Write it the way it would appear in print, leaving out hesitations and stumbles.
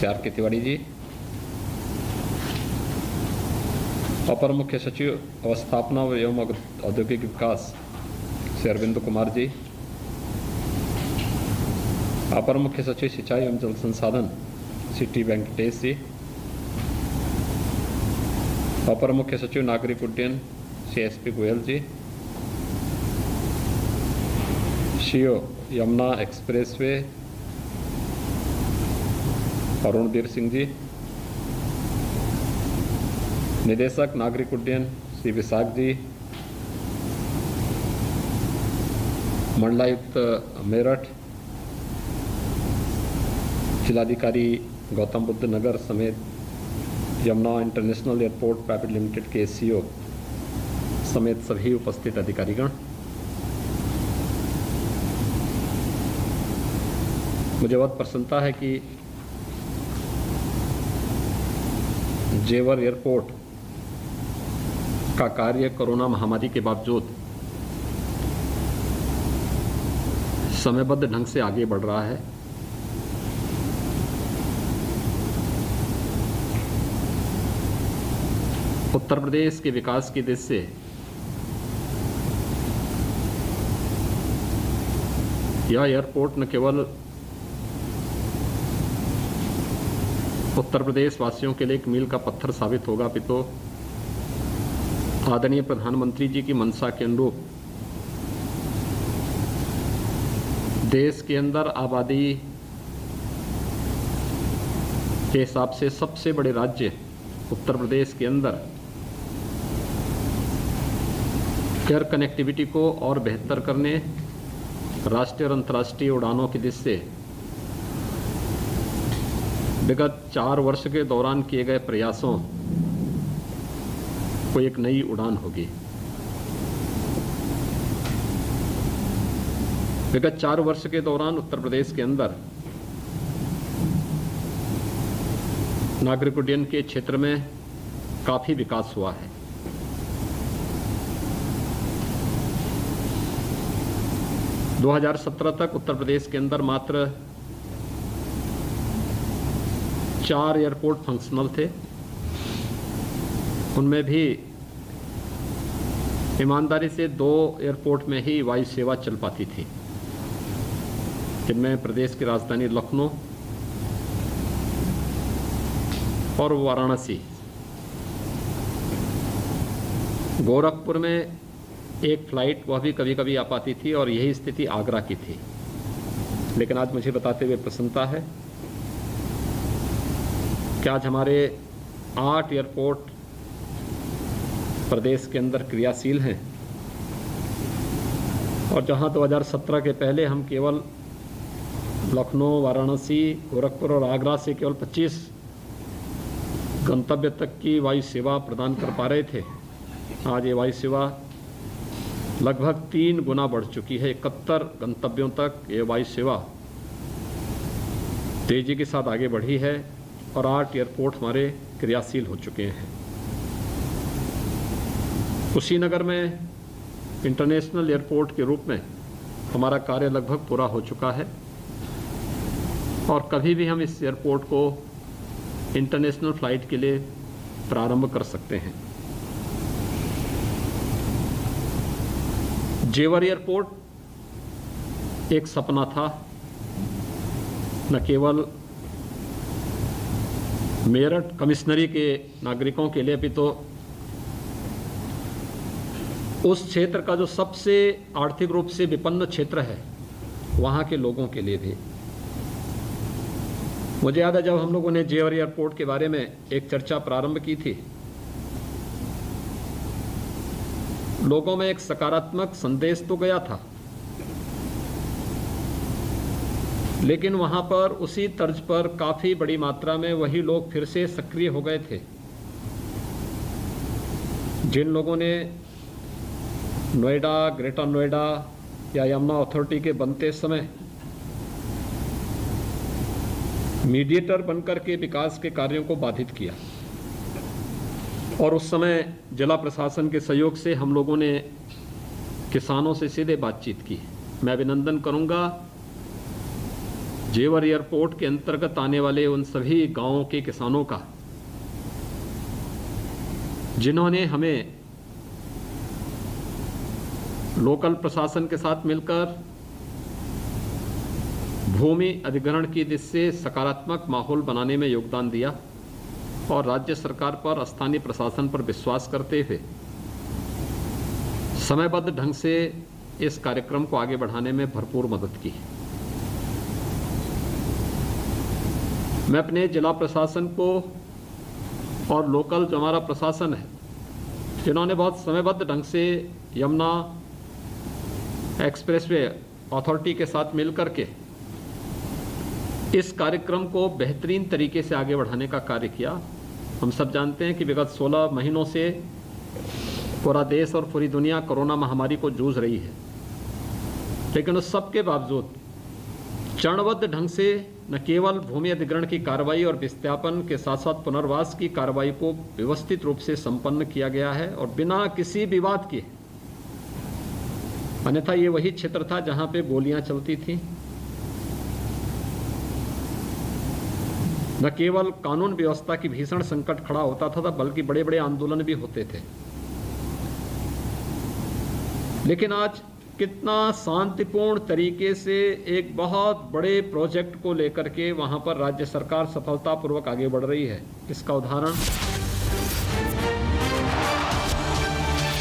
CR के तिवारी जी, अपर मुख्य सचिव अवस्थापना एवं औद्योगिक विकास श्री अरविंद कुमार जी, अपर मुख्य सचिव सिंचाई एवं जल संसाधन श्री टी वेंकटेश जी, अपर मुख्य सचिव नागरिक उड्डयन श्री SP गोयल जी, CO यमुना एक्सप्रेसवे अरुणधीर सिंह जी, निदेशक नागरिक उड्डयन श्री विशाख जी, मंडलायुक्त मेरठ, जिलाधिकारी गौतम बुद्ध नगर समेत Yamuna international airport private limited के SCO समेत सभी उपस्थित अधिकारीगण, मुझे बहुत प्रसन्नता है कि जेवर एयरपोर्ट का कार्य कोरोना महामारी के बावजूद समयबद्ध ढंग से आगे बढ़ रहा है। उत्तर प्रदेश के विकास की दृष्टि से यह एयरपोर्ट न केवल उत्तर प्रदेश वासियों के लिए एक मील का पत्थर साबित होगा, अपितु आदरणीय प्रधानमंत्री जी की मंशा के अनुरूप देश के अंदर आबादी के हिसाब से सबसे बड़े राज्य उत्तर प्रदेश के अंदर एयर कनेक्टिविटी को और बेहतर करने, राष्ट्रीय और अंतर्राष्ट्रीय उड़ानों की दृष्टि से विगत 4 वर्ष के दौरान किए गए प्रयासों को एक नई उड़ान होगी। विगत 4 वर्ष के दौरान उत्तर प्रदेश के अंदर नागरिक उड्डयन के क्षेत्र में काफी विकास हुआ है। दो 2017 तक उत्तर प्रदेश के अंदर मात्र 4 एयरपोर्ट फंक्शनल थे, उनमें भी ईमानदारी से 2 एयरपोर्ट में ही वायु सेवा चल पाती थी, जिनमें प्रदेश की राजधानी लखनऊ और वाराणसी। गोरखपुर में एक फ्लाइट वह भी कभी कभी आ पाती थी और यही स्थिति आगरा की थी। लेकिन आज मुझे बताते हुए प्रसन्नता है कि आज हमारे 8 एयरपोर्ट प्रदेश के अंदर क्रियाशील हैं, और जहां 2017 के पहले हम केवल लखनऊ, वाराणसी, गोरखपुर और आगरा से केवल 25 गंतव्य तक की वायु सेवा प्रदान कर पा रहे थे, आज ये वायु सेवा लगभग 3 गुना बढ़ चुकी है। 71 गंतव्यों तक ये वायु सेवा तेजी के साथ आगे बढ़ी है और 8 एयरपोर्ट हमारे क्रियाशील हो चुके हैं। कुशीनगर में इंटरनेशनल एयरपोर्ट के रूप में हमारा कार्य लगभग पूरा हो चुका है और कभी भी हम इस एयरपोर्ट को इंटरनेशनल फ्लाइट के लिए प्रारंभ कर सकते हैं। जेवर एयरपोर्ट एक सपना था, न केवल मेरठ कमिश्नरी के नागरिकों के लिए भी, तो उस क्षेत्र का जो सबसे आर्थिक रूप से विपन्न क्षेत्र है वहाँ के लोगों के लिए भी। मुझे याद है जब हम लोगों ने जेवर एयरपोर्ट के बारे में एक चर्चा प्रारंभ की थी, लोगों में एक सकारात्मक संदेश तो गया था, लेकिन वहां पर उसी तर्ज पर काफी बड़ी मात्रा में वही लोग फिर से सक्रिय हो गए थे जिन लोगों ने नोएडा, ग्रेटर नोएडा या यमुना अथॉरिटी के बनते समय मीडिएटर बनकर के विकास के कार्यों को बाधित किया, और उस समय जिला प्रशासन के सहयोग से हम लोगों ने किसानों से सीधे बातचीत की। मैं अभिनंदन करूंगा जेवर एयरपोर्ट के अंतर्गत आने वाले उन सभी गांवों के किसानों का, जिन्होंने हमें लोकल प्रशासन के साथ मिलकर भूमि अधिग्रहण की दिशा से सकारात्मक माहौल बनाने में योगदान दिया और राज्य सरकार पर, स्थानीय प्रशासन पर विश्वास करते हुए समयबद्ध ढंग से इस कार्यक्रम को आगे बढ़ाने में भरपूर मदद की। मैं अपने जिला प्रशासन को और लोकल जो हमारा प्रशासन है, जिन्होंने बहुत समयबद्ध ढंग से यमुना एक्सप्रेसवे अथॉरिटी के साथ मिलकर के इस कार्यक्रम को बेहतरीन तरीके से आगे बढ़ाने का कार्य किया। हम सब जानते हैं कि विगत 16 महीनों से पूरा देश और पूरी दुनिया कोरोना महामारी को जूझ रही है, लेकिन उस सब के बावजूद चरणबद्ध ढंग से न केवल भूमि अधिग्रहण की कार्रवाई और विस्थापन के साथ साथ पुनर्वास की कार्रवाई को व्यवस्थित रूप से संपन्न किया गया है और बिना किसी विवाद के। अन्यथा ये वही क्षेत्र था जहां पे गोलियां चलती थी। न केवल कानून व्यवस्था की भीषण संकट खड़ा होता था, बल्कि बड़े बड़े आंदोलन भी होते थे। लेकिन आज कितना शांतिपूर्ण तरीके से एक बहुत बड़े प्रोजेक्ट को लेकर के वहां पर राज्य सरकार सफलतापूर्वक आगे बढ़ रही है, इसका उदाहरण